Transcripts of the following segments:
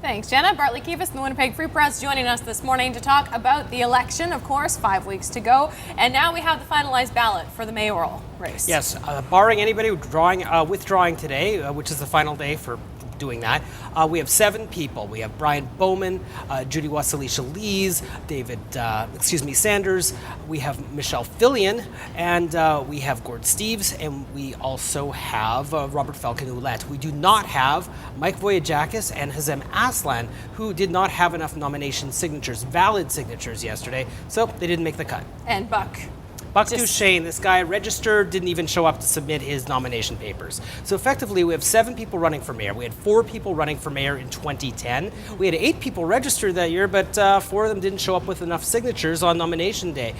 Thanks, Jenna. Bartley Kives from the Winnipeg Free Press joining us this morning to talk about the election. Of course, 5 weeks to go. And now we have the finalized ballot for the mayoral race. Yes, barring anybody withdrawing today, which is the final day for doing that, we have 7 people. We have Brian Bowman, Judy Wasilica-Lees, David Sanders, we have Michelle Fillion, and we have Gord Steeves, and we also have Robert Falcon-Ouellette. We do not have Mike Voyagakis and Hazem Aslan, who did not have enough nomination signatures, valid signatures yesterday, so they didn't make the cut. And Buck Duchesne, this guy registered, didn't even show up to submit his nomination papers. So effectively, we have 7 people running for mayor. We had 4 people running for mayor in 2010. We had 8 people registered that year, but 4 of them didn't show up with enough signatures on nomination day.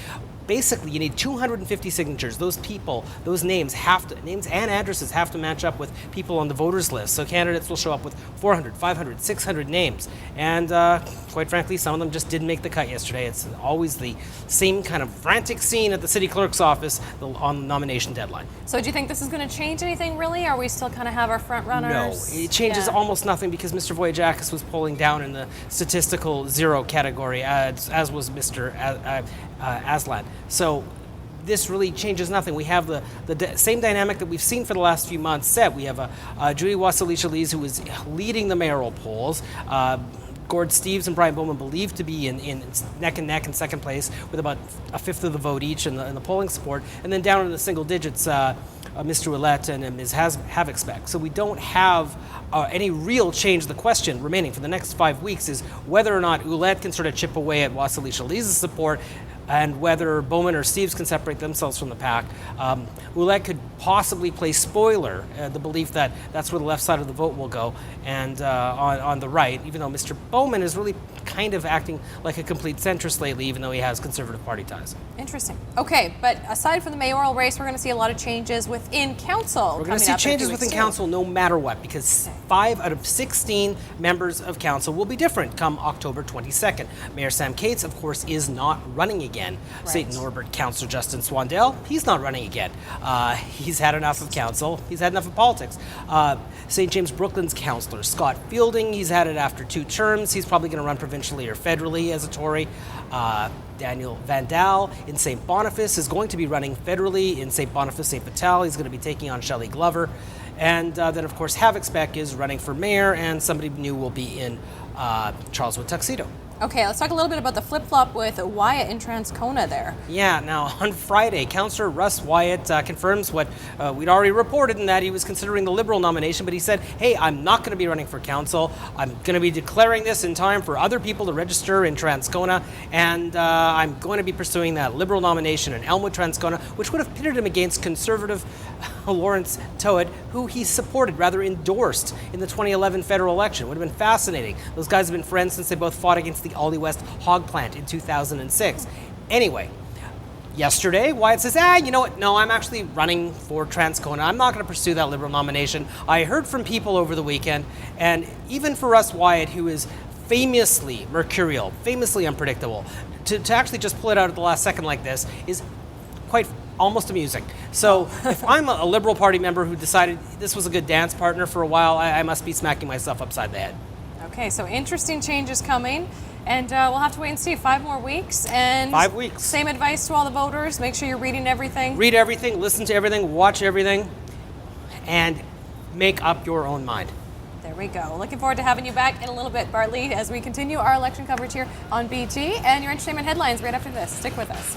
Basically, you need 250 signatures. Those people, those names and addresses have to match up with people on the voters list. So candidates will show up with 400, 500, 600 names. And quite frankly, some of them just didn't make the cut yesterday. It's always the same kind of frantic scene at the city clerk's office on the nomination deadline. So do you think this is going to change anything, really? Or we still kind of have our front runners? No, it changes almost nothing because Mr. Voyagakis was polling down in the statistical 0 category, as was Mr. Aslan. So this really changes nothing. We have the same dynamic that we've seen for the last few months set. We have Judy Wasilica-Lees, who is leading the mayoral polls. Gord Steeves and Brian Bowman believed to be in neck and neck in second place with about a fifth of the vote each in the polling support. And then down in the single digits, Mr. Ouellette and Ms. Havixbeck. So we don't have any real change. The question remaining for the next 5 weeks is whether or not Ouellette can sort of chip away at Wasilica-Lees' support, and whether Bowman or Steeves can separate themselves from the pack. Ouellette could possibly play spoiler, the belief that that's where the left side of the vote will go, and on the right, even though Mr. Bowman is really kind of acting like a complete centrist lately, even though he has Conservative Party ties. Interesting. Okay, but aside from the mayoral race, we're going to see a lot of changes within council. We're going to see changes within council no matter what, because 5 out of 16 members of council will be different come October 22nd. Mayor Sam Cates, of course, is not running again. Right. St. Norbert Councillor Justin Swandell, he's not running again. He's had enough of council. He's had enough of politics. St. James Brooklands Councillor Scott Fielding, he's had it after 2 terms. He's probably going to run provincially or federally as a Tory. Daniel Vandal in St. Boniface is going to be running federally in St. Boniface, St. Vital. He's going to be taking on Shelley Glover. And then, of course, Havixbeck is running for mayor, and somebody new will be in Charleswood Tuxedo. Okay, let's talk a little bit about the flip-flop with Wyatt in Transcona there. Yeah, now on Friday, Councillor Russ Wyatt confirms what we'd already reported, in that he was considering the Liberal nomination, but he said, hey, I'm not going to be running for council. I'm going to be declaring this in time for other people to register in Transcona, and I'm going to be pursuing that Liberal nomination in Elmwood, Transcona, which would have pitted him against Conservative Lawrence Towett, who he supported, rather endorsed, in the 2011 federal election. Would have been fascinating. Those guys have been friends since they both fought against the Ollie West hog plant in 2006. Anyway, yesterday, Wyatt says, you know what? No, I'm actually running for Transcona. I'm not going to pursue that Liberal nomination. I heard from people over the weekend, and even for Russ Wyatt, who is famously mercurial, famously unpredictable, to actually just pull it out at the last second like this is quite almost amusing. So if I'm a Liberal Party member who decided this was a good dance partner for a while, I must be smacking myself upside the head. Okay, so interesting changes coming, and we'll have to wait and see. 5 more weeks, and 5 weeks. Same advice to all the voters. Make sure you're reading everything. Read everything, listen to everything, watch everything, and make up your own mind. There we go. Looking forward to having you back in a little bit, Bartley, as we continue our election coverage here on BT and your entertainment headlines right after this. Stick with us.